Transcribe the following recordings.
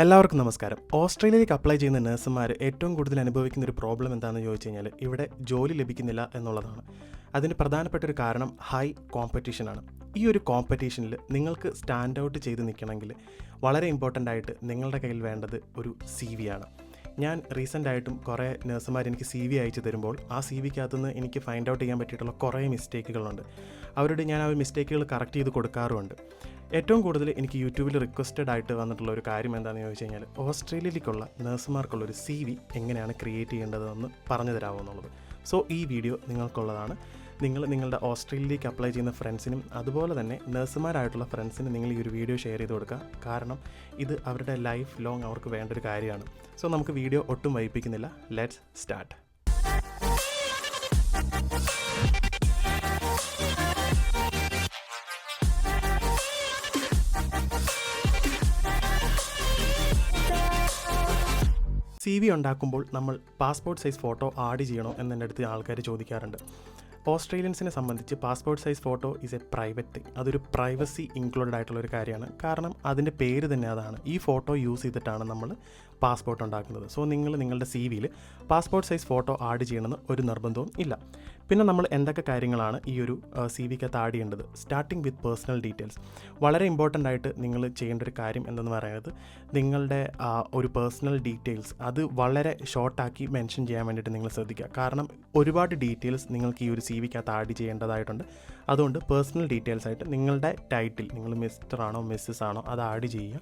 എല്ലാവർക്കും നമസ്കാരം. ഓസ്ട്രേലിയയിലേക്ക് അപ്ലൈ ചെയ്യുന്ന നഴ്സുമാർ ഏറ്റവും കൂടുതൽ അനുഭവിക്കുന്ന ഒരു പ്രോബ്ലം എന്താണെന്ന് ചോദിച്ചു കഴിഞ്ഞാൽ ഇവിടെ ജോലി ലഭിക്കുന്നില്ല എന്നുള്ളതാണ്. അതിന് പ്രധാനപ്പെട്ട ഒരു കാരണം ഹൈ കോമ്പറ്റീഷനാണ്. ഈ ഒരു കോമ്പറ്റീഷനിൽ നിങ്ങൾക്ക് സ്റ്റാൻഡ് ഔട്ട് ചെയ്ത് നിൽക്കണമെങ്കിൽ വളരെ ഇമ്പോർട്ടൻ്റ് ആയിട്ട് നിങ്ങളുടെ കയ്യിൽ വേണ്ടത് ഒരു CV ആണ്. ഞാൻ റീസെൻ്റായിട്ടും കുറേ നഴ്സുമാർ എനിക്ക് CV അയച്ചു തരുമ്പോൾ ആ CVക്കകത്തുനിന്ന് എനിക്ക് ഫൈൻഡ് ഔട്ട് ചെയ്യാൻ പറ്റിയിട്ടുള്ള കുറേ മിസ്റ്റേക്കുകളുണ്ട്. അവരോട് ഞാൻ ആ മിസ്റ്റേക്കുകൾ കറക്റ്റ് ചെയ്ത് കൊടുക്കാറുമുണ്ട്. ഏറ്റവും കൂടുതൽ എനിക്ക് യൂട്യൂബിൽ റിക്വസ്റ്റഡ് ആയിട്ട് വന്നിട്ടുള്ള ഒരു കാര്യം എന്താണെന്ന് ചോദിച്ചു കഴിഞ്ഞാൽ ഓസ്ട്രേലിയയിലേക്കുള്ള നഴ്സുമാർക്കുള്ളൊരു CV എങ്ങനെയാണ് ക്രിയേറ്റ് ചെയ്യേണ്ടതെന്ന് പറഞ്ഞു തരാമോ എന്നുള്ളത്. സോ ഈ വീഡിയോ നിങ്ങൾക്കുള്ളതാണ്. നിങ്ങളുടെ ഓസ്ട്രേലിയയിലേക്ക് അപ്ലൈ ചെയ്യുന്ന ഫ്രണ്ട്സിനും അതുപോലെ തന്നെ നഴ്സുമാരായിട്ടുള്ള ഫ്രണ്ട്സിനും നിങ്ങൾ ഈ ഒരു വീഡിയോ ഷെയർ ചെയ്ത് കൊടുക്കുക. കാരണം ഇത് അവരുടെ ലൈഫ് ലോങ് അവർക്ക് വേണ്ട ഒരു കാര്യമാണ്. സോ നമുക്ക് വീഡിയോ ഒട്ടും വൈകിപ്പിക്കുന്നില്ല. Let's start. CV ഉണ്ടാക്കുമ്പോൾ നമ്മൾ പാസ്പോർട്ട് സൈസ് ഫോട്ടോ ആഡ് ചെയ്യണോ എന്നെൻ്റെ അടുത്ത് ആൾക്കാർ ചോദിക്കാറുണ്ട്. ഓസ്ട്രേലിയൻസിനെ സംബന്ധിച്ച് passport size photo is A private thing. അതൊരു പ്രൈവസി ഇൻക്ലൂഡഡ് ആയിട്ടുള്ളൊരു കാര്യമാണ്. കാരണം അതിൻ്റെ പേര് തന്നെ അതാണ്. ഈ ഫോട്ടോ യൂസ് ചെയ്തിട്ടാണ് നമ്മൾ പാസ്പോർട്ട് ഉണ്ടാക്കുന്നത്. സോ നിങ്ങൾ നിങ്ങളുടെ CVയിൽ പാസ്പോർട്ട് സൈസ് ഫോട്ടോ ആഡ് ചെയ്യണമെന്ന് ഒരു നിർബന്ധവും ഇല്ല. പിന്നെ നമ്മൾ എന്തൊക്കെ കാര്യങ്ങളാണ് ഈ ഒരു CVക്കകത്ത് ആഡ് ചെയ്യേണ്ടത്? Starting with personal details. വളരെ ഇമ്പോർട്ടൻ്റ് ആയിട്ട് നിങ്ങൾ ചെയ്യേണ്ട ഒരു കാര്യം എന്തെന്ന് പറയുന്നത് നിങ്ങളുടെ ഒരു പേഴ്സണൽ ഡീറ്റെയിൽസ് അത് വളരെ ഷോർട്ടാക്കി മെൻഷൻ ചെയ്യാൻ വേണ്ടിയിട്ട് നിങ്ങൾ ശ്രദ്ധിക്കുക. കാരണം ഒരുപാട് ഡീറ്റെയിൽസ് നിങ്ങൾക്ക് ഈ ഒരു CVക്കകത്ത് ആഡ് ചെയ്യേണ്ടതായിട്ടുണ്ട്. അതുകൊണ്ട് പേഴ്സണൽ ഡീറ്റെയിൽസ് ആയിട്ട് നിങ്ങളുടെ ടൈറ്റിൽ, നിങ്ങൾ മിസ്റ്റർ ആണോ മിസ്സസ് ആണോ അത് ആഡ് ചെയ്യുക.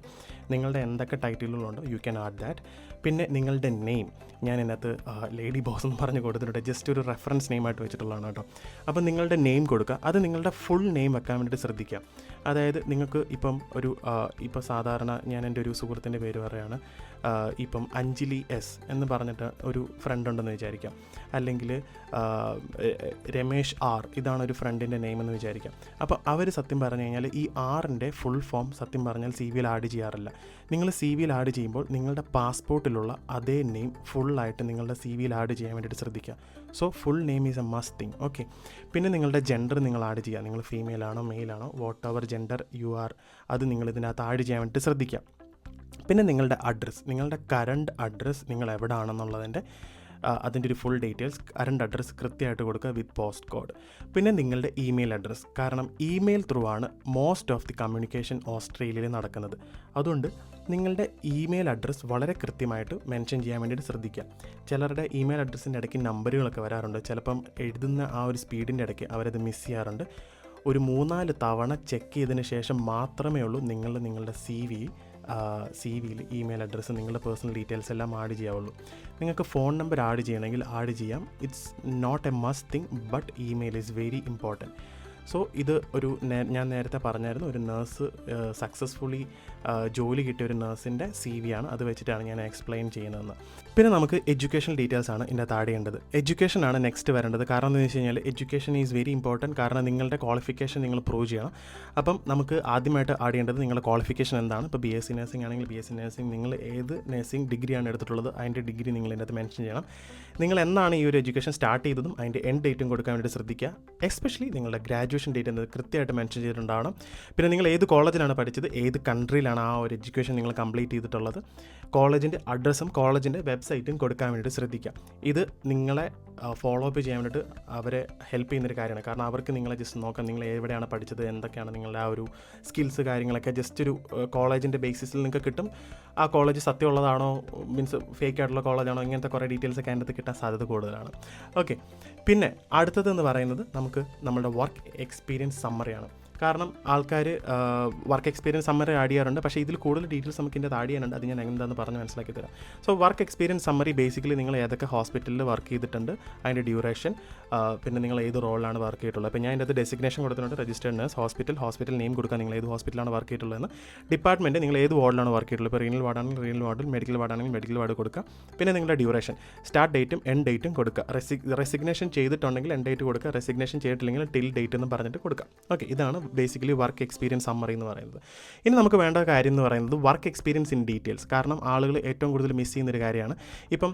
നിങ്ങളുടെ എന്തൊക്കെ ടൈറ്റിലുകളുണ്ടോ യു ക്യാൻ ആഡ് ദാറ്റ്. പിന്നെ നിങ്ങളുടെ നെയിം, ഞാൻ ഇതിനകത്ത് ലേഡി ബോസ് എന്ന് പറഞ്ഞ് കൊടുത്തിട്ടുണ്ട്. ജസ്റ്റ് ഒരു റെഫറൻസ് നെയിമായിട്ട് വെച്ചിട്ടുള്ളതാണ് കേട്ടോ. അപ്പം നിങ്ങളുടെ നെയിം കൊടുക്കുക. അത് നിങ്ങളുടെ ഫുൾ നെയിം വെക്കാൻ വേണ്ടിയിട്ട് ശ്രദ്ധിക്കുക. അതായത് നിങ്ങൾക്ക് ഇപ്പം ഇപ്പോൾ സാധാരണ ഞാൻ എൻ്റെ ഒരു സുഹൃത്തിൻ്റെ പേര് പറയുകയാണ്. ഇപ്പം അഞ്ജലി S എന്ന് പറഞ്ഞിട്ട് ഒരു ഫ്രണ്ട് ഉണ്ടെന്ന് വിചാരിക്കാം. അല്ലെങ്കിൽ രമേഷ് R ഇതാണ് ഒരു ഫ്രണ്ടിൻ്റെ നെയിം എന്ന് വിചാരിക്കാം. അപ്പോൾ അവർ സത്യം പറഞ്ഞു കഴിഞ്ഞാൽ ഈ R-ൻ്റെ ഫുൾ ഫോം സത്യം പറഞ്ഞാൽ CVയിൽ ആഡ് ചെയ്യാറില്ല. നിങ്ങൾ CVയിൽ ആഡ് ചെയ്യുമ്പോൾ നിങ്ങളുടെ പാസ്പോർട്ടിലുള്ള അതേ നെയിം ഫുള്ളായിട്ട് നിങ്ങളുടെ CVയിൽ ആഡ് ചെയ്യാൻ വേണ്ടിയിട്ട് ശ്രദ്ധിക്കുക. So full name is A must thing. Okay. പിന്നെ നിങ്ങളുടെ ജെൻഡർ നിങ്ങൾ ആഡ് ചെയ്യുക. നിങ്ങൾ ഫീമെയിൽ ആണോ മെയിൽ ആണോ what ever gender you are അത് നിങ്ങൾ ഇതിനകത്ത് ആഡ് ചെയ്യാൻ വേണ്ടിയിട്ട് ശ്രദ്ധിക്കുക. പിന്നെ നിങ്ങളുടെ അഡ്രസ്സ്, നിങ്ങളുടെ കറണ്ട് അഡ്രസ്സ് നിങ്ങൾ എവിടെയാണെന്നുള്ളതിൻ്റെ അതിൻ്റെ ഒരു ഫുൾ ഡീറ്റെയിൽസ് കറണ്ട് അഡ്രസ്സ് കൃത്യമായിട്ട് കൊടുക്കുക വിത്ത് പോസ്റ്റ് കോഡ്. പിന്നെ നിങ്ങളുടെ ഇമെയിൽ അഡ്രസ്സ്. കാരണം ഇമെയിൽ ത്രൂ ആണ് മോസ്റ്റ് ഓഫ് ദി കമ്മ്യൂണിക്കേഷൻ ഓസ്ട്രേലിയയിൽ നടക്കുന്നത്. അതുകൊണ്ട് നിങ്ങളുടെ ഇമെയിൽ അഡ്രസ്സ് വളരെ കൃത്യമായിട്ട് മെൻഷൻ ചെയ്യാൻ വേണ്ടിയിട്ട് ശ്രദ്ധിക്കുക. ചിലരുടെ ഇമെയിൽ അഡ്രസ്സിൻ്റെ ഇടയ്ക്ക് നമ്പറുകളൊക്കെ വരാറുണ്ട്. ചിലപ്പം എഴുതുന്ന ആ ഒരു സ്പീഡിൻ്റെ ഇടയ്ക്ക് അവരത് മിസ് ചെയ്യാറുണ്ട്. ഒരു 3-4 തവണ ചെക്ക് ചെയ്തതിന് ശേഷം മാത്രമേ ഉള്ളൂ നിങ്ങളുടെ CVയിൽ ഇമെയിൽ അഡ്രസ്സ് നിങ്ങളുടെ പേഴ്സണൽ ഡീറ്റെയിൽസ് എല്ലാം ആഡ് ചെയ്യാവുള്ളൂ. നിങ്ങൾക്ക് ഫോൺ നമ്പർ ആഡ് ചെയ്യണമെങ്കിൽ ആഡ് ചെയ്യാം. It's not a must thing but email is very important. So ഇത് ഞാൻ നേരത്തെ പറഞ്ഞായിരുന്നു, ഒരു നേഴ്സ് സക്സസ്ഫുള്ളി ജോലി കിട്ടിയ ഒരു നേഴ്സിൻ്റെ CV ആണ്. അത് വെച്ചിട്ടാണ് ഞാൻ എക്സ്പ്ലെയിൻ ചെയ്യുന്നതെന്ന്. പിന്നെ നമുക്ക് എഡ്യൂക്കേഷൻ ഡീറ്റെയിൽസ് ആണ് ഇതിൻ്റെ ആഡ് ചെയ്യേണ്ടത്. എഡ്യൂക്കേഷൻ ആണ് നെക്സ്റ്റ് വരേണ്ടത്. കാരണം എന്ന് വെച്ച് കഴിഞ്ഞാൽ എഡ്യൂക്കേഷൻ ഈസ് വെരി ഇമ്പോർട്ടൻറ്റ്. കാരണം നിങ്ങളുടെ ക്വാളിഫിക്കേഷൻ നിങ്ങൾ പ്രൂവ് ചെയ്യണം. അപ്പം നമുക്ക് ആദ്യമായിട്ട് ആഡ് ചെയ്യേണ്ടത് നിങ്ങളുടെ ക്വാളിഫിക്കേഷൻ എന്താണ്. ഇപ്പോൾ BSc നഴ്സിംഗ് ആണെങ്കിൽ BSc നഴ്സിംഗ്, നിങ്ങൾ ഏത് നഴ്സിംഗ് ഡിഗ്രിയാണ് എടുത്തിട്ടുള്ളത് അതിൻ്റെ ഡിഗ്രി നിങ്ങൾ ഇതിനകത്ത് മെൻഷൻ ചെയ്യണം. നിങ്ങൾ എന്നാണ് ഈ ഒരു എഡ്യൂക്കേഷൻ സ്റ്റാർട്ട് ചെയ്തതും അതിൻ്റെ എൻഡ് ഡേറ്റും കൊടുക്കാൻ വേണ്ടി ശ്രദ്ധിക്കുക. എസ്പെഷ്യലി നിങ്ങളുടെ ഗ്രാജുവേഷൻ ഡേറ്റ് എന്നത് കൃത്യമായിട്ട് മെൻഷൻ ചെയ്തിട്ടുണ്ടാവണം. പിന്നെ നിങ്ങൾ ഏത് കോളേജിലാണ് പഠിച്ചത്, ഏത് കൺട്രിയിലാണ് ആ ഒരു എഡ്യൂക്കേഷൻ നിങ്ങൾ കംപ്ലീറ്റ് ചെയ്തിട്ടുള്ളത്, കോളേജിൻ്റെ അഡ്രസ്സും കോളേജിൻ്റെ വെബ്സൈറ്റും കൊടുക്കാൻ വേണ്ടിയിട്ട് ശ്രദ്ധിക്കുക. ഇത് നിങ്ങളെ ഫോളോ അപ്പ് ചെയ്യാൻ വേണ്ടിയിട്ട് അവരെ ഹെൽപ്പ് ചെയ്യുന്നൊരു കാര്യമാണ്. കാരണം അവർക്ക് നിങ്ങളെ ജസ്റ്റ് നോക്കാം, നിങ്ങൾ എവിടെയാണ് പഠിച്ചത്, എന്തൊക്കെയാണ് നിങ്ങളുടെ ആ ഒരു സ്കിൽസ് കാര്യങ്ങളൊക്കെ ജസ്റ്റ് ഒരു കോളേജിൻ്റെ ബേസിസിൽ നിങ്ങൾക്ക് കിട്ടും. ആ കോളേജ് സത്യമുള്ളതാണോ മീൻസ് ഫേക്ക് ആയിട്ടുള്ള കോളേജാണോ, ഇങ്ങനത്തെ കുറേ ഡീറ്റെയിൽസ് ഒക്കെ അതിനകത്ത് കിട്ടാൻ സാധ്യത കൂടുതലാണ്. ഓക്കെ. പിന്നെ അടുത്തതെന്ന് പറയുന്നത് നമുക്ക് നമ്മുടെ വർക്ക് എക്സ്പീരിയൻസ് സമ്മറിയാണ്. കാരണം ആൾക്കാർ വർക്ക് എക്സ്പീരിയൻസ് സമ്മറി ആഡ് ചെയ്യാറുണ്ട്. പക്ഷേ ഇതിൽ കൂടുതൽ ഡീറ്റെയിൽസ് നമുക്ക് ഇതിൻ്റെ ആഡ് ചെയ്യാനുണ്ട്. അത് ഞാൻ എന്താണെന്ന് പറഞ്ഞ് മനസ്സിലാക്കി തരാം. So work experience summary basically നിങ്ങൾ ഏതൊക്കെ ഹോസ്പിറ്റലിൽ വർക്ക് ചെയ്തിട്ടുണ്ട്, അതിൻ്റെ ഡ്യൂറേഷൻ, പിന്നെ നിങ്ങൾ ഏത് റോളിലാണ് വർക്ക് ചെയ്തിട്ടുള്ളത്. അപ്പോൾ ഞാൻ ഇതിൻ്റെ അത് ഡെസിഗ്നേഷൻ കൊടുത്തിട്ടുണ്ട്. രജിസ്റ്റേർഡ് നഴ്സ്, ഹോസ്പിറ്റൽ നെയിം കൊടുക്കുക, നിങ്ങൾ ഏത് ഹോസ്പിറ്റലാണ് വർക്ക് ചെയ്തിട്ടുള്ളതെന്ന്, ഡിപ്പാർട്ട്മെൻറ്റ് നിങ്ങൾ ഏത് വാർഡിലാണ് വർക്ക് ചെയ്തിട്ടുള്ളത്. ഇപ്പോൾ റീനൽ വാർഡാണെങ്കിൽ റീനൽ വാർഡിൽ, മെഡിക്കൽ വാർഡാണെങ്കിൽ മെഡിക്കൽ വാർഡ് കൊടുക്കുക. പിന്നെ നിങ്ങളുടെ ഡ്യൂറേഷൻ, സ്റ്റാർട്ട് ഡേറ്റും എൻഡ് ഡേറ്റും കൊടുക്കുക. റെസിഗ്നേഷൻ ചെയ്തിട്ടുണ്ടെങ്കിൽ എൻഡ് ഡേറ്റ് കൊടുക്കുക, റെസിഗ്നേഷൻ ചെയ്തിട്ടില്ലെങ്കിൽ ടിൽ ഡേറ്റ് എന്ന് പറഞ്ഞിട്ട് കൊടുക്കുക. ഓക്കെ. ഇതാണ് ബേസിക്കലി വർക്ക് എക്സ്പീരിയൻസ് സമ്മറി എന്ന് പറയുന്നത്. ഇനി നമുക്ക് വേണ്ട കാര്യം എന്ന് പറയുന്നത് വർക്ക് എക്സ്പീരിയൻസ് ഇൻ ഡീറ്റെയിൽസ്. കാരണം ആളുകൾ ഏറ്റവും കൂടുതൽ മിസ് ചെയ്യുന്നൊരു കാര്യമാണ്. ഇപ്പം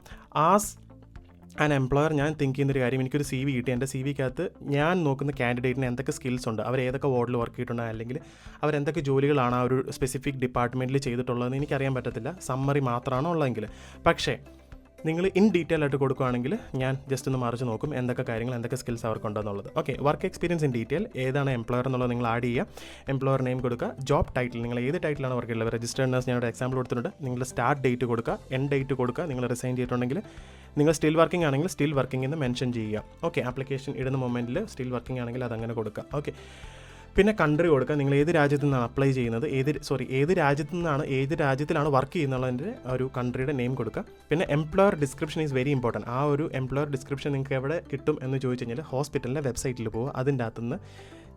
എംപ്ലോയർ ഞാൻ തിങ്ക് ചെയ്യുന്നൊരു കാര്യം, എനിക്കൊരു CV കിട്ടി, എൻ്റെ CVക്കകത്ത് ഞാൻ നോക്കുന്ന കാൻഡിഡേറ്റിന് എന്തൊക്കെ സ്കിൽസ് ഉണ്ട്, അവർ ഏതൊക്കെ വാർഡിൽ വർക്ക് ചെയ്തിട്ടുണ്ട്, അല്ലെങ്കിൽ അവരെന്തൊക്കെ ജോലികളാണ് ആ ഒരു സ്പെസിഫിക് ഡിപ്പാർട്ട്മെൻറ്റിൽ ചെയ്തിട്ടുള്ളതെന്ന് എനിക്കറിയാൻ പറ്റത്തില്ല, സമ്മറി മാത്രമാണോ ഉള്ളതെങ്കിൽ. പക്ഷേ നിങ്ങൾ ഇൻ ഡീറ്റെയിൽ ആയിട്ട് കൊടുക്കുകയാണെങ്കിൽ ഞാൻ ജസ്റ്റ് ഒന്ന് മറിച്ച് നോക്കും എന്തൊക്കെ കാര്യങ്ങൾ, എന്തൊക്കെ സ്കിൽസ് അവർക്കുണ്ടെന്നുള്ളത്. Okay, work experience in detail, ഏതാണ് എംപ്ലോയർ എന്നുള്ളത് നിങ്ങൾ ആഡ് ചെയ്യുക, എംപ്ലോയർ നെയിം കൊടുക്കുക, ജോബ് ടൈറ്റിൽ നിങ്ങൾ ഏത് ടൈറ്റിലാണ് വർക്ക് ചെയ്യുന്നത്, രജിസ്റ്റേർഡ് നഴ്സ് ഞാനൊരു എക്സാമ്പിൾ കൊടുത്തിട്ടുണ്ട്, നിങ്ങൾ സ്റ്റാർട്ട് ഡേറ്റ് കൊടുക്കുക, എൻഡ് ഡേറ്റ് കൊടുക്കുക, നിങ്ങൾ റിസൈൻ ചെയ്തിട്ടുണ്ടെങ്കിൽ നിങ്ങൾ സ്റ്റിൽ വർക്കിംഗ് ആണെങ്കിൽ സ്റ്റിൽ വർക്കിംഗ് എന്ന് മെൻഷൻ ചെയ്യുക. ഓക്കെ, ആപ്ലിക്കേഷൻ ഇടുന്ന മൊമെൻറ്റിൽ സ്റ്റിൽ വർക്കിംഗ് ആണെങ്കിൽ അതങ്ങനെ കൊടുക്കുക. ഓക്കെ, പിന്നെ കൺട്രി കൊടുക്കുക, നിങ്ങൾ ഏത് രാജ്യത്തു നിന്നാണ് അപ്ലൈ ചെയ്യുന്നത്, ഏത് രാജ്യത്തിലാണ് വർക്ക് ചെയ്യുന്നതിൻ്റെ ഒരു കൺട്രിയുടെ നെയിം കൊടുക്കുക. പിന്നെ employer description is very important. ആ ഒരു എംപ്ലോയർ ഡിസ്ക്രിപ്ഷൻ നിങ്ങൾക്ക് എവിടെ കിട്ടും എന്ന് ചോദിച്ചു കഴിഞ്ഞാൽ ഹോസ്പിറ്റലിൻ്റെ വെബ്സൈറ്റിൽ പോകുക, അതിൻ്റെ അകത്തുനിന്ന്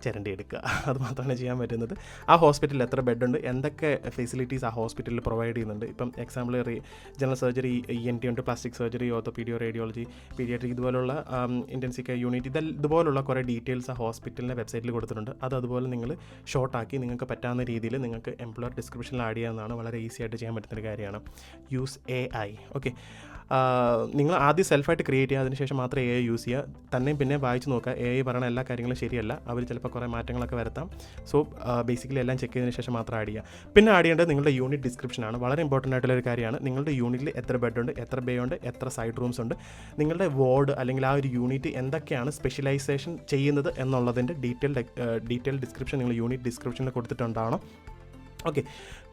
ചിരണ്ടി എടുക്കുക. അത് മാത്രമാണ് ചെയ്യാൻ പറ്റുന്നത്. ആ ഹോസ്പിറ്റലിൽ എത്ര ബെഡുണ്ട്, എന്തൊക്കെ ഫെസിലിറ്റീസ് ആ ഹോസ്പിറ്റലിൽ പ്രൊവൈഡ് ചെയ്യുന്നുണ്ട്. ഇപ്പം എക്സാമ്പിൾ ജനറൽ സർജറി, ENT ഉണ്ട്, പ്ലാസ്റ്റിക് സർജറി, ഓർത്തോപീഡിയോ, റേഡിയോളജി, പീഡിയാട്രിക്, ഇതുപോലുള്ള ഇൻറ്റൻസീവ് കെയർ യൂണിറ്റ്, ഇതുപോലുള്ള കുറേ ഡീറ്റെയിൽസ് ആ ഹോസ്പിറ്റലിൻ്റെ വെബ്സൈറ്റിൽ കൊടുത്തിട്ടുണ്ട്. അതുപോലെ നിങ്ങൾ ഷോർട്ടാക്കി നിങ്ങൾക്ക് പറ്റാവുന്ന രീതിയിൽ നിങ്ങൾക്ക് എംപ്ലോയർ ഡിസ്ക്രിപ്ഷനിൽ ആഡ് ചെയ്യാവുന്നതാണ്. വളരെ ഈസി ആയിട്ട് ചെയ്യാൻ പറ്റുന്നൊരു കാര്യമാണ്. Use AI. ഓക്കെ, നിങ്ങൾ ആദ്യം സെൽഫായിട്ട് ക്രിയേറ്റ് ചെയ്യുക, അതിനുശേഷം മാത്രം AI യൂസ് ചെയ്യുക. തന്നെയും പിന്നെ വായിച്ച് നോക്കുക, AI പറയുന്ന എല്ലാ കാര്യങ്ങളും ശരിയല്ല, അവർ ചിലപ്പോൾ കുറേ മാറ്റങ്ങളൊക്കെ വരുത്താം. സോ ബേസിക്കലി എല്ലാം ചെക്ക് ചെയ്തതിന് ശേഷം മാത്രം ആഡ് ചെയ്യുക. പിന്നെ ആഡ് ചെയ്യേണ്ടത് നിങ്ങളുടെ യൂണിറ്റ് ഡിസ്ക്രിപ്ഷനാണ്. വളരെ ഇമ്പോർട്ടൻ്റ് ആയിട്ടുള്ളൊരു കാര്യമാണ്. നിങ്ങളുടെ യൂണിറ്റിൽ എത്ര ബെഡുണ്ട്, എത്ര ബേ ഉണ്ട്, എത്ര സൈഡ് റൂംസ് ഉണ്ട്, നിങ്ങളുടെ വാർഡ് അല്ലെങ്കിൽ ആ ഒരു യൂണിറ്റ് എന്തൊക്കെയാണ് സ്പെഷ്യലൈസേഷൻ ചെയ്യുന്നത് എന്നുള്ളതിൻ്റെ ഡീറ്റെയിൽ ഡിസ്ക്രിപ്ഷൻ നിങ്ങൾ യൂണിറ്റ് ഡിസ്ക്രിപ്ഷനിൽ കൊടുത്തിട്ടുണ്ടാവണം. ഓക്കെ,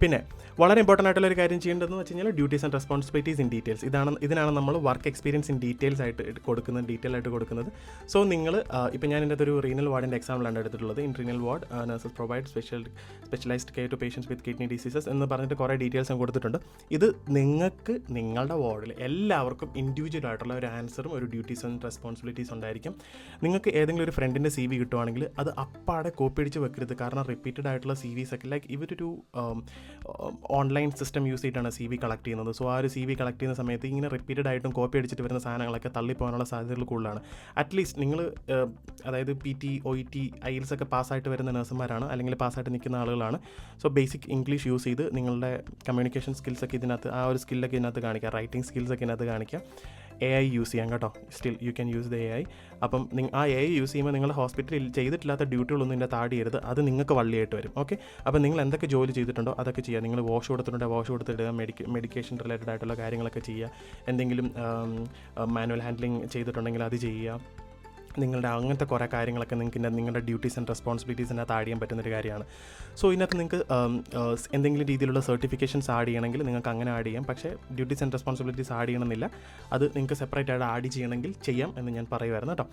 പിന്നെ വളരെ ഇമ്പോർട്ടൻ്റ് ആയിട്ടുള്ളൊരു കാര്യം ചെയ്യേണ്ടതെന്ന് വെച്ച് കഴിഞ്ഞാൽ duties and responsibilities in details. ഇതിനാണ് നമ്മൾ വർക്ക് എക്സ്പീരിയൻസ് ഇൻ ഡീറ്റെയിൽ ആയിട്ട് കൊടുക്കുന്നത്. സോ നിങ്ങൾ ഇപ്പോൾ ഞാൻ എൻ്റെ ഒരു റീനൽ വാർഡിൻ്റെ എക്സാമ്പിളാണ് എടുത്തിട്ടുള്ളത്. In renal ward nurses provide specialised care to patients with kidney diseases എന്ന് പറഞ്ഞിട്ട് കുറേ ഡീറ്റെയിൽസ് ഞാൻ കൊടുത്തിട്ടുണ്ട്. ഇത് നിങ്ങൾക്ക് നിങ്ങളുടെ വാർഡിൽ എല്ലാവർക്കും ഇൻഡിവിജ്വൽ ആയിട്ടുള്ള ഒരു ആൻസറും ഒരു ഡ്യൂട്ടീസ് ആൻഡ് റെസ്പോൺസിബിലിറ്റീസ് ഉണ്ടായിരിക്കും. നിങ്ങൾക്ക് ഏതെങ്കിലും ഒരു ഫ്രണ്ടിൻ്റെ CV കിട്ടുവാണെങ്കിൽ അത് അപ്പാടെ കോപ്പി അടിച്ച് വെക്കരുത്. കാരണം റിപ്പീറ്റഡ് ആയിട്ടുള്ള CVs ഒക്കെ ലൈക്ക് ഇവരൊരു ഓൺലൈൻ സിസ്റ്റം യൂസ് ചെയ്തിട്ടാണ് CV കളക്ട് ചെയ്യുന്നത്. സോ ആ ഒരു CV കളക്ട് ചെയ്യുന്ന സമയത്ത് ഇങ്ങനെ റിപ്പീറ്റഡ് ആയിട്ടും കോപ്പി അടിച്ചിട്ട് വരുന്ന സാധനങ്ങളൊക്കെ തള്ളിപ്പോകാനുള്ള സാധ്യതകൾ കൂടുതലാണ്. അറ്റ്ലീസ്റ്റ് നിങ്ങൾ അതായത് PT, OET, IELTS ഒക്കെ പാസ്സായിട്ട് വരുന്ന നഴ്സുമാരാണ്, അല്ലെങ്കിൽ പാസ്സായിട്ട് നിൽക്കുന്ന ആളുകളാണ്. സോ ബേസിക് ഇംഗ്ലീഷ് യൂസ് ചെയ്ത് നിങ്ങളുടെ കമ്മ്യൂണിക്കേഷൻ സ്കിൽസൊക്കെ ഇതിനകത്ത്, ആ ഒരു സ്കില്ലൊക്കെ ഇതിനകത്ത് കാണിക്കുക, റൈറ്റിംഗ് സ്കിൽസൊക്കെ ഇതിനകത്ത് കാണിക്കുക. AI യൂസ് ചെയ്യാം കേട്ടോ. Still you can use the AI. അപ്പം ആ AI യൂസ് ചെയ്യുമ്പോൾ നിങ്ങൾ ഹോസ്പിറ്റലിൽ ചെയ്തിട്ടില്ലാത്ത ഡ്യൂട്ടികളൊന്നും ഇതിൻ്റെ താഴെ ചെയ്യരുത്. അത് നിങ്ങൾക്ക് വള്ളിയായിട്ട് വരും. ഓക്കെ, അപ്പോൾ നിങ്ങൾ എന്തൊക്കെ ജോലി ചെയ്തിട്ടുണ്ടോ അതൊക്കെ ചെയ്യുക. നിങ്ങൾ വാഷ് കൊടുത്തിട്ടുണ്ടെങ്കിൽ വാഷ് കൊടുത്തിടുക, മെഡിക്കേഷൻ റിലേറ്റഡ് ആയിട്ടുള്ള കാര്യങ്ങളൊക്കെ ചെയ്യുക. എന്തെങ്കിലും മാനുവൽ ഹാൻഡ്ലിങ് ചെയ്തിട്ടുണ്ടെങ്കിൽ അത് ചെയ്യുക. നിങ്ങളുടെ അങ്ങനത്തെ കുറേ കാര്യങ്ങളൊക്കെ നിങ്ങൾക്ക് നിങ്ങളുടെ ഡ്യൂട്ടീസ് ആൻഡ് റെസ്പോൺസിബിലിറ്റീസിനകത്ത് ആഡ് ചെയ്യാൻ പറ്റുന്നൊരു കാര്യമാണ്. സോ ഇതിനകത്ത് നിങ്ങൾക്ക് എന്തെങ്കിലും രീതിയിലുള്ള സർട്ടിഫിക്കേഷൻസ് ആഡ് ചെയ്യണമെങ്കിൽ നിങ്ങൾക്ക് അങ്ങനെ ആഡ് ചെയ്യാം. പക്ഷേ ഡ്യൂട്ടീസ് ആൻഡ് റെസ്പോൺസിബിലിറ്റീസ് ആഡ് ചെയ്യണമെന്നില്ല. അത് നിങ്ങൾക്ക് സെപ്പറേറ്റ് ആയിട്ട് ആഡ് ചെയ്യണമെങ്കിൽ ചെയ്യാം എന്ന് ഞാൻ പറയുമായിരുന്നു കേട്ടോ.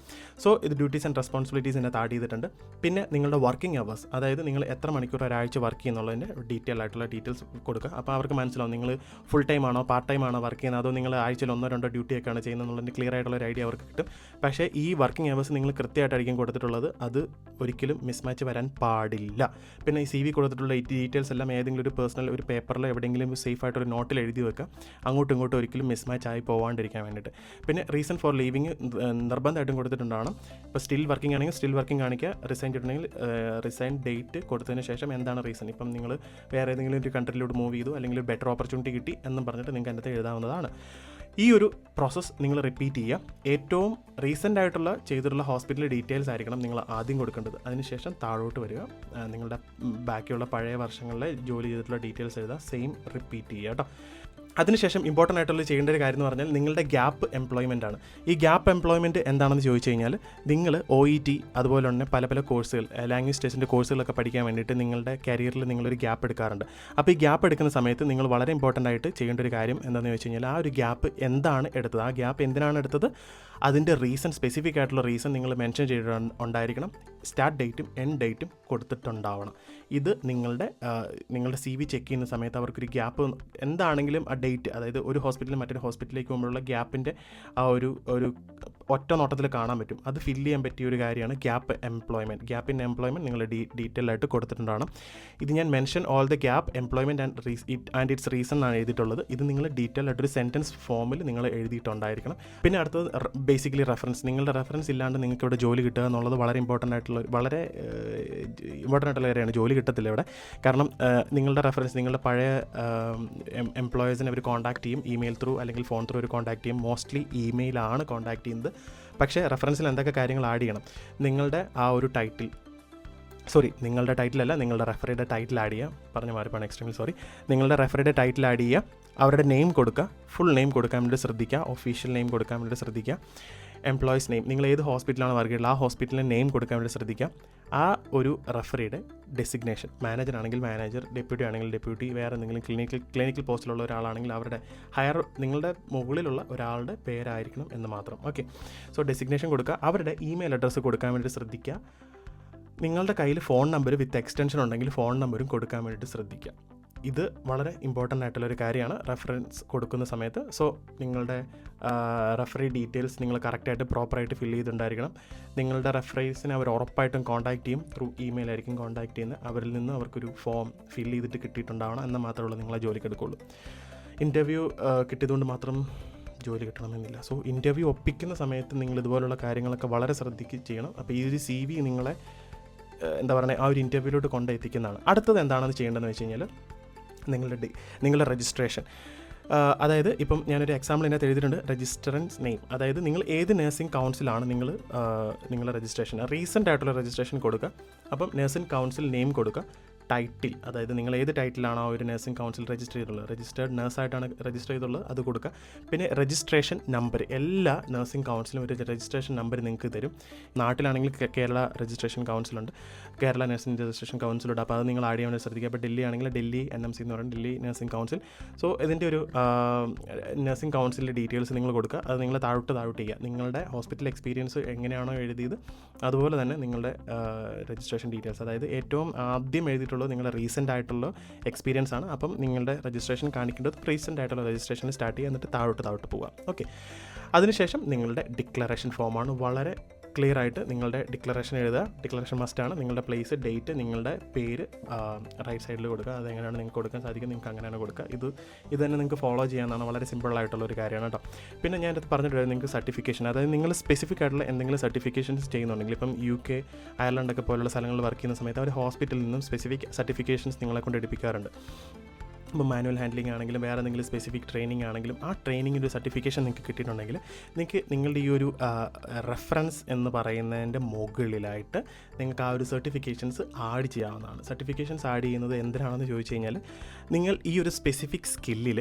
സോ ഇത് ഡ്യൂട്ടീസ് ആൻഡ് റെസ്പോൺസിബിലിറ്റീസ് ഇതിനകത്ത് ആഡ് ചെയ്തിട്ടുണ്ട്. പിന്നെ നിങ്ങളുടെ വർക്കിംഗ് അവേഴ്സ്, അതായത് നിങ്ങൾ എത്ര മണിക്കൂർ ഒരാഴ്ച വർക്ക് ചെയ്യുന്നുള്ളതിൻ്റെ ഡീറ്റെയിൽ ആയിട്ടുള്ള ഡീറ്റെയിൽസ് കൊടുക്കുക. അപ്പോൾ അവർക്ക് മനസ്സിലാവും നിങ്ങൾ ഫുൾ ടൈം ആണോ പാർട്ട് ടൈം ആണോ വർക്ക് ചെയ്യുന്നത്, അതോ നിങ്ങൾ ആഴ്ചയിൽ 1-2 ഡ്യൂട്ടിയൊക്കെയാണ് ചെയ്യുന്നത് എന്നുള്ളതിൻ്റെ ക്ലിയർ ആയിട്ടുള്ള ഒരു ഐഡിയ അവർക്ക് കിട്ടും. പക്ഷേ ഈ വർക്കിംഗ് അവേഴ്സ് നിങ്ങൾ കൃത്യമായിട്ടായിരിക്കും കൊടുത്തിട്ടുള്ളത്. അത് ഒരിക്കലും മിസ്മാച്ച് വരാൻ പാടില്ല. പിന്നെ ഈ CV കൊടുത്തിട്ടുള്ള ഡീറ്റെയിൽസ് എല്ലാം ഏതെങ്കിലും ഒരു പേഴ്സണൽ ഒരു പേപ്പറിലോ എവിടെയെങ്കിലും സേഫ് ആയിട്ടൊരു നോട്ടിൽ എഴുതി വെക്കുക. അങ്ങോട്ടും ഇങ്ങോട്ടും ഒരിക്കലും മിസ്മാച്ച് ആയി പോകാണ്ടിരിക്കാൻ വേണ്ടിയിട്ട്. പിന്നെ റീസൺ ഫോർ ലീവിങ് നിർബന്ധമായിട്ടും കൊടുത്തിട്ടുണ്ടാവണം. ഇപ്പോൾ സ്റ്റിൽ വർക്കിംഗ് ആണെങ്കിൽ സ്റ്റിൽ വർക്കിംഗ് കാണിക്കുക, റിസൈൻ ചെയ്തിട്ടുണ്ടെങ്കിൽ റിസൈൻ ഡേറ്റ് കൊടുത്തതിന് ശേഷം എന്താണ് റീസൺ. ഇപ്പം നിങ്ങൾ വേറെ ഏതെങ്കിലും ഒരു കൺട്രിയിലോട്ട് മൂവ് ചെയ്തു, അല്ലെങ്കിൽ ഒരു ബെറ്റർ ഓപ്പർച്യൂണിറ്റി കിട്ടി എന്നും പറഞ്ഞിട്ട് നിങ്ങൾക്ക് അതിനകത്ത് എഴുതാവുന്നതാണ്. ഈ ഒരു പ്രോസസ്സ് നിങ്ങൾ റിപ്പീറ്റ് ചെയ്യുക. ഏറ്റവും റീസെൻ്റ് ആയിട്ടുള്ള ചെയ്തിട്ടുള്ള ഹോസ്പിറ്റൽ ഡീറ്റെയിൽസ് ആയിരിക്കണം നിങ്ങൾ ആദ്യം കൊടുക്കേണ്ടത്. അതിനുശേഷം താഴോട്ട് വരിക, നിങ്ങളുടെ ബാക്കിയുള്ള പഴയ വർഷങ്ങളിലെ ജോലി ചെയ്തിട്ടുള്ള ഡീറ്റെയിൽസ് എഴുതുക, സെയിം റിപ്പീറ്റ് ചെയ്യുക കേട്ടോ. അതിനുശേഷം ഇമ്പോർട്ടൻ്റ് ആയിട്ടുള്ള ചെയ്യേണ്ട ഒരു കാര്യം എന്ന് പറഞ്ഞാൽ നിങ്ങളുടെ ഗ്യാപ്പ് എംപ്ലോയ്മെൻ്റ് ആണ്. ഈ ഗ്യാപ്പ് എംപ്ലോയ്മെൻറ്റ് എന്താണെന്ന് ചോദിച്ചു കഴിഞ്ഞാൽ നിങ്ങൾ OET അതുപോലെ തന്നെ പല കോഴ്സുകൾ, ലാംഗ്വേജ് ടെസ്റ്റിൻ്റെ കോഴ്സുകളൊക്കെ പഠിക്കാൻ വേണ്ടിയിട്ട് നിങ്ങളുടെ കരിയറിൽ നിങ്ങളൊരു ഗ്യാപ്പ് എടുക്കാറുണ്ട്. അപ്പോൾ ഈ ഗ്യാപ്പ് എടുക്കുന്ന സമയത്ത് നിങ്ങൾ വളരെ ഇമ്പോർട്ടൻ്റ് ആയിട്ട് ചെയ്യേണ്ട ഒരു കാര്യം എന്താണെന്ന് ചോദിച്ചു കഴിഞ്ഞാൽ ആ ഒരു ഗ്യാപ്പ് എന്താണ് എടുത്തത്, ആ ഗ്യാപ്പ് എന്തിനാണ് എടുത്തത്, അതിൻ്റെ റീസൺ, സ്പെസിഫിക് ആയിട്ടുള്ള റീസൺ നിങ്ങൾ മെൻഷൻ ചെയ്തിട്ടുണ്ടായിരിക്കണം. സ്റ്റാർട്ട് ഡേറ്റും എൻഡ് ഡേറ്റും കൊടുത്തിട്ടുണ്ടാവണം. ഇത് നിങ്ങളുടെ CV ചെക്ക് ചെയ്യുന്ന സമയത്ത് അവർക്കൊരു ഗ്യാപ്പ് എന്താണെങ്കിലും ആ ഡേറ്റ്, അതായത് ഒരു ഹോസ്പിറ്റലിൽ മറ്റൊരു ഹോസ്പിറ്റലിലേക്ക് പോകുമ്പോഴുള്ള ഗ്യാപ്പിൻ്റെ ആ ഒരു ഒറ്റ നോട്ടത്തിൽ കാണാൻ പറ്റും. അത് ഫില്ല് ചെയ്യാൻ പറ്റിയ ഒരു കാര്യമാണ് ഗ്യാപ്പ് ഇൻ എംപ്ലോയ്മെൻറ്റ് നിങ്ങൾ ഡീറ്റെയിൽ ആയിട്ട് കൊടുത്തിട്ടുണ്ടാണ്. ഇത് ഞാൻ mention all the gap employment and it's reason ആണ് എഴുതിയിട്ടുള്ളത്. ഇത് നിങ്ങൾ ഡീറ്റെയിൽ ആയിട്ടൊരു സെൻറ്റൻസ് ഫോമിൽ നിങ്ങൾ എഴുതിയിട്ടുണ്ടായിരിക്കണം. പിന്നെ അടുത്തത് ബേസിക്കലി റെഫറൻസ്. നിങ്ങളുടെ റെഫറൻസ് ഇല്ലാണ്ട് നിങ്ങൾക്ക് ഇവിടെ ജോലി കിട്ടുക എന്നുള്ളത് വളരെ ഇമ്പോർട്ടൻ്റ് ആയിട്ടുള്ള കാര്യമാണ്. ജോലി കിട്ടത്തില്ല ഇവിടെ. കാരണം നിങ്ങളുടെ റെഫറൻസ്, നിങ്ങളുടെ പഴയ എംപ്ലോയേഴ്സിനെ അവർ കോൺടാക്ട് ചെയ്യും, ഇമെയിൽ ത്രൂ അല്ലെങ്കിൽ ഫോൺ ത്രൂ ഒരു കോൺടാക്ട് ചെയ്യും. മോസ്റ്റ്ലി ഇമെയിലാണ് കോൺടാക്ട് ചെയ്യുന്നത്. പക്ഷേ റെഫറൻസിൽ എന്തൊക്കെ കാര്യങ്ങൾ ആഡ് ചെയ്യണം? നിങ്ങളുടെ ആ ഒരു ടൈറ്റിൽ, നിങ്ങളുടെ ടൈറ്റിലല്ല, നിങ്ങളുടെ റെഫറിയുടെ ടൈറ്റിൽ ആഡ് ചെയ്യുക. പറഞ്ഞ മാറിപ്പാണ്, എക്സ്ട്രീംലി സോറി. നിങ്ങളുടെ റെഫറിയുടെ ടൈറ്റിൽ ആഡ് ചെയ്യുക, അവരുടെ നെയിം കൊടുക്കുക, ഫുൾ നെയിം കൊടുക്കാൻ വേണ്ടി ശ്രദ്ധിക്കുക, ഒഫീഷ്യൽ നെയിം കൊടുക്കാൻ വേണ്ടി ശ്രദ്ധിക്കുക. എംപ്ലോയീസ് നെയിം, നിങ്ങൾ ഏത് ഹോസ്പിറ്റലാണ് വർക്ക് ചെയ്യുന്നത് ആ ഹോസ്പിറ്റലിൻ്റെ നെയിം കൊടുക്കാൻ വേണ്ടി ശ്രദ്ധിക്കുക. ആ ഒരു റെഫറിയുടെ ഡെസിഗ്നേഷൻ, മാനേജർ ആണെങ്കിൽ മാനേജർ, ഡെപ്യൂട്ടി ആണെങ്കിൽ ഡെപ്യൂട്ടി, വേറെ എന്തെങ്കിലും ക്ലിനിക്കൽ പോസ്റ്റിലുള്ള ഒരാളാണെങ്കിൽ അവരുടെ നിങ്ങളുടെ മുകളിലുള്ള ഒരാളുടെ പേരായിരിക്കണം എന്ന് മാത്രം. ഓക്കെ, സോ ഡെസിഗ്നേഷൻ കൊടുക്കുക. അവരുടെ ഇമെയിൽ അഡ്രസ്സ് കൊടുക്കാൻ വേണ്ടി ശ്രദ്ധിക്കുക. നിങ്ങളുടെ കയ്യിൽ ഫോൺ നമ്പർ വിത്ത് എക്സ്റ്റൻഷൻ ഉണ്ടെങ്കിൽ ഫോൺ നമ്പറും കൊടുക്കാൻ വേണ്ടിയിട്ട് ശ്രദ്ധിക്കുക. ഇത് വളരെ ഇമ്പോർട്ടൻ്റ് ആയിട്ടുള്ളൊരു കാര്യമാണ് റെഫറൻസ് കൊടുക്കുന്ന സമയത്ത്. സോ നിങ്ങളുടെ റെഫറി ഡീറ്റെയിൽസ് നിങ്ങൾ കറക്റ്റായിട്ട് പ്രോപ്പറായിട്ട് ഫില്ല് ചെയ്തിട്ടുണ്ടായിരിക്കണം. നിങ്ങളുടെ റെഫറീസിനെ അവർ ഉറപ്പായിട്ടും കോൺടാക്ട് ചെയ്യും, ത്രൂ ഇമെയിൽ ആയിരിക്കും കോൺടാക്ട് ചെയ്യുന്നത്. അവരിൽ നിന്ന് അവർക്കൊരു ഫോം ഫില്ല് ചെയ്തിട്ട് കിട്ടിയിട്ടുണ്ടാവണം, എന്നാൽ മാത്രമേ ഉള്ളൂ നിങ്ങളെ ജോലിക്ക് എടുക്കുകയുള്ളൂ. ഇൻ്റർവ്യൂ കിട്ടിയതുകൊണ്ട് മാത്രം ജോലി കിട്ടണമെന്നില്ല. സോ ഇൻ്റർവ്യൂ ഒപ്പിക്കുന്ന സമയത്ത് നിങ്ങൾ ഇതുപോലുള്ള കാര്യങ്ങളൊക്കെ വളരെ ശ്രദ്ധിക്കുക ചെയ്യണം. അപ്പോൾ ഈ ഒരു CV നിങ്ങളെ ആ ഒരു ഇൻ്റർവ്യൂവിലോട്ട് കൊണ്ടെത്തിക്കുന്നതാണ്. അടുത്തത് എന്താണെന്ന് ചെയ്യേണ്ടതെന്ന് വെച്ച് കഴിഞ്ഞാൽ നിങ്ങളുടെ രജിസ്ട്രേഷൻ. അതായത് ഇപ്പം ഞാനൊരു എക്സാമ്പിൾ ഇതിനകത്ത് എഴുതിയിട്ടുണ്ട്, രജിസ്ട്രൻസ് നെയിം. അതായത് നിങ്ങൾ ഏത് നഴ്സിംഗ് കൗൺസിലാണ് നിങ്ങളുടെ രജിസ്ട്രേഷൻ, റീസെൻ്റ് ആയിട്ടുള്ള രജിസ്ട്രേഷൻ കൊടുക്കുക. അപ്പം നഴ്സിംഗ് കൗൺസിൽ നെയിം കൊടുക്കുക. ടൈറ്റിൽ, അതായത് നിങ്ങൾ ഏത് ടൈറ്റിലാണോ ഒരു നഴ്സിംഗ് കൗൺസിൽ രജിസ്റ്റർ ചെയ്തിട്ടുള്ളത്, രജിസ്റ്റേർഡ് നഴ്സായിട്ടാണ് രജിസ്റ്റർ ചെയ്തിട്ടുള്ളത്, അത് കൊടുക്കുക. പിന്നെ രജിസ്ട്രേഷൻ നമ്പർ, എല്ലാ നഴ്സിംഗ് കൗൺസിലും ഒരു രജിസ്ട്രേഷൻ നമ്പർ നിങ്ങൾക്ക് തരും. നാട്ടിലാണെങ്കിൽ കേരള രജിസ്ട്രേഷൻ കൗൺസിലുണ്ട്, കേരള നഴ്സിംഗ് രജിസ്ട്രേഷൻ കൗൺസിലുണ്ട്. അപ്പോൾ അത് നിങ്ങൾ ആഡ് ചെയ്യാൻ വേണ്ടി ശ്രദ്ധിക്കുക. അപ്പോൾ ഡൽഹി ആണെങ്കിൽ ഡൽഹി NMC എന്ന് പറയുന്നത് ഡൽഹി നഴ്സിംഗ് കൗൺസിൽ. സോ ഇതിൻ്റെ ഒരു നഴ്സിംഗ് കൗൺസിലിൻ്റെ ഡീറ്റെയിൽസ് നിങ്ങൾ കൊടുക്കുക. അത് നിങ്ങൾ താഴോട്ട് ചെയ്യുക. നിങ്ങളുടെ ഹോസ്പിറ്റൽ എക്സ്പീരിയൻസ് എങ്ങനെയാണോ എഴുതിയത് അതുപോലെ തന്നെ നിങ്ങളുടെ രജിസ്ട്രേഷൻ ഡീറ്റെയിൽസ്, അതായത് ഏറ്റവും ആദ്യം എഴുതിയിട്ടുള്ളത് നിങ്ങളുടെ റീസെൻ്റ് ആയിട്ടുള്ള എക്സ്പീരിയൻസ് ആണ്. അപ്പം നിങ്ങളുടെ രജിസ്ട്രേഷൻ കാണിക്കേണ്ടത് റീസെൻ്റ് ആയിട്ടുള്ള രജിസ്ട്രേഷൻ സ്റ്റാർട്ട് ചെയ്യുക, എന്നിട്ട് താഴോട്ട് പോവുക. ഓക്കെ, അതിനുശേഷം നിങ്ങളുടെ ഡിക്ലറേഷൻ ഫോമാണ്. വളരെ ക്ലിയർ ആയിട്ട് നിങ്ങളുടെ ഡിക്ലറേഷൻ എഴുതുക. ഡിക്ലറേഷൻ മസ്റ്റാണ്. നിങ്ങളുടെ പ്ലേസ്, ഡേറ്റ്, നിങ്ങളുടെ പേര് റൈറ്റ് സൈഡിൽ കൊടുക്കുക. അതെങ്ങനെയാണ് നിങ്ങൾക്ക് കൊടുക്കാൻ സാധിക്കും, നിങ്ങൾക്ക് അങ്ങനെയാണ് കൊടുക്കുക. ഇത് തന്നെ നിങ്ങൾക്ക് ഫോളോ ചെയ്യാനാണ്. വളരെ സിമ്പിളായിട്ടുള്ള ഒരു കാര്യമാണ് കേട്ടോ. പിന്നെ ഞാൻ അടുത്ത് പറഞ്ഞിട്ടുള്ളത് നിങ്ങൾക്ക് സർട്ടിഫിക്കേഷൻ, അതായത് നിങ്ങൾ സ്പെസിഫിക് ആയിട്ടുള്ള എന്തെങ്കിലും സർട്ടിഫിക്കേഷൻസ് ചെയ്യുന്നുണ്ടെങ്കിൽ, ഇപ്പം UK, അയർലൻഡൊക്കെ പോലുള്ള സ്ഥലങ്ങളിൽ വർക്ക് ചെയ്യുന്ന സമയത്ത് അവർ ഹോസ്പിറ്റലിൽ നിന്നും സ്പെസിഫിക് സർട്ടിഫിക്കേഷൻസ് നിങ്ങളെ കൊണ്ട് എടുപ്പിക്കാറുണ്ട്. ഇപ്പോൾ മാനുവൽ ഹാൻഡ്ലിംഗ് ആണെങ്കിലും വേറെ എന്തെങ്കിലും സ്പെസിഫിക് ട്രെയിനിങ് ആണെങ്കിലും ആ ട്രെയിനിങ്ങിൻ്റെ ഒരു സർട്ടിഫിക്കേഷൻ നിങ്ങൾക്ക് കിട്ടിയിട്ടുണ്ടെങ്കിൽ നിങ്ങൾക്ക് നിങ്ങളുടെ ഈ ഒരു റെഫറൻസ് എന്ന് പറയുന്നതിൻ്റെ മുകളിലായിട്ട് നിങ്ങൾക്ക് ആ ഒരു സർട്ടിഫിക്കേഷൻസ് ആഡ് ചെയ്യാവുന്നതാണ്. സർട്ടിഫിക്കേഷൻസ് ആഡ് ചെയ്യുന്നത് എന്തിനാണെന്ന് ചോദിച്ചു കഴിഞ്ഞാൽ, നിങ്ങൾ ഈ ഒരു സ്പെസിഫിക് സ്കില്ലിൽ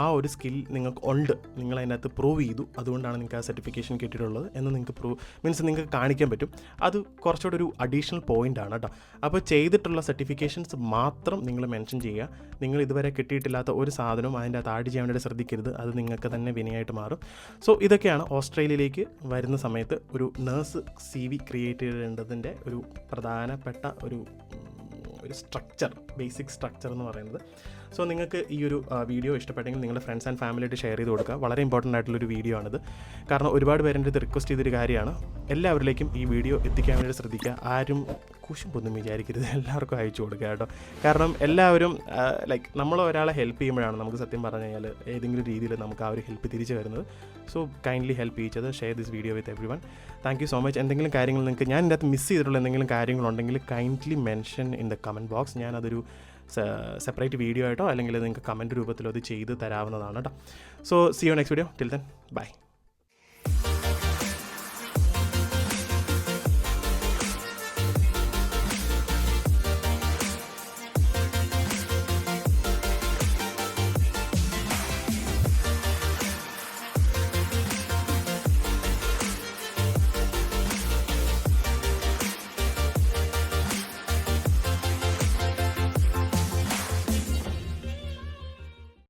ആ ഒരു സ്കിൽ നിങ്ങൾക്ക് ഉണ്ട്, നിങ്ങൾ അതിനകത്ത് പ്രൂവ് ചെയ്തു, അതുകൊണ്ടാണ് നിങ്ങൾക്ക് ആ സർട്ടിഫിക്കേഷൻ കിട്ടിയിട്ടുള്ളത് എന്ന് നിങ്ങൾക്ക് നിങ്ങൾക്ക് കാണിക്കാൻ പറ്റും. അത് കുറച്ചുകൂടെ ഒരു അഡീഷണൽ പോയിൻ്റ് ആണ് കേട്ടോ. അപ്പോൾ ചെയ്തിട്ടുള്ള സർട്ടിഫിക്കേഷൻസ് മാത്രം നിങ്ങൾ മെൻഷൻ ചെയ്യുക. നിങ്ങൾ ഇതുവരെ കിട്ടിയിട്ടില്ലാത്ത ഒരു സാധനവും അതിൻ്റെ അകത്ത് ആഡ് ചെയ്യാൻ വേണ്ടി ശ്രദ്ധിക്കരുത്. അത് നിങ്ങൾക്ക് തന്നെ വിനയായിട്ട് മാറും. സോ ഇതൊക്കെയാണ് ഓസ്ട്രേലിയയിലേക്ക് വരുന്ന സമയത്ത് ഒരു നേഴ്സ് CV ക്രിയേറ്റ് ചെയ്യേണ്ടതിൻ്റെ ഒരു പ്രധാനപ്പെട്ട ഒരു സ്ട്രക്ചർ, ബേസിക് സ്ട്രക്ചർ എന്ന് പറയുന്നത്. സോ നിങ്ങൾക്ക് ഈ ഒരു വീഡിയോ ഇഷ്ടപ്പെട്ടെങ്കിൽ നിങ്ങളുടെ ഫ്രണ്ട്സ് ആൻഡ് ഫാമിലിയായിട്ട് ഷെയർ ചെയ്ത് കൊടുക്കുക. വളരെ ഇമ്പോർട്ടൻ്റ് ആയിട്ടുള്ളൊരു വീഡിയോ ആണിത്. കാരണം ഒരുപാട് പേരെൻ്റെ അടുത്ത് റിക്വസ്റ്റ് ചെയ്തൊരു കാര്യമാണ്. എല്ലാവരിലേക്കും ഈ വീഡിയോ എത്തിക്കാൻ വേണ്ടി ശ്രദ്ധിക്കുക. ആരും കുശുമ്പൊന്നും വിചാരിക്കരുത്, എല്ലാവർക്കും അയച്ചു കൊടുക്കുക കേട്ടോ. കാരണം എല്ലാവരും നമ്മൾ ഒരാളെ ഹെൽപ്പ് ചെയ്യുമ്പോഴാണ് നമുക്ക് സത്യം പറഞ്ഞു കഴിഞ്ഞാൽ ഏതെങ്കിലും രീതിയിൽ നമുക്ക് ആ ഒരു ഹെൽപ്പ് തിരിച്ചു വരുന്നത്. So kindly help each other, share this video with everyone. Thank you so much. എന്തെങ്കിലും കാര്യങ്ങൾ നിങ്ങൾക്ക് ഞാൻ ഇതിനകത്ത് മിസ് ചെയ്തിട്ടുള്ള എന്തെങ്കിലും കാര്യങ്ങളുണ്ടെങ്കിൽ kindly mention in the comment box. ഞാനതൊരു സെപ്പറേറ്റ് വീഡിയോ ആയിട്ടോ അല്ലെങ്കിൽ നിങ്ങൾക്ക് കമൻറ്റ് രൂപത്തിലോ അത് ചെയ്ത് തരാവുന്നതാണ് കേട്ടോ. So see you next video. Till then by.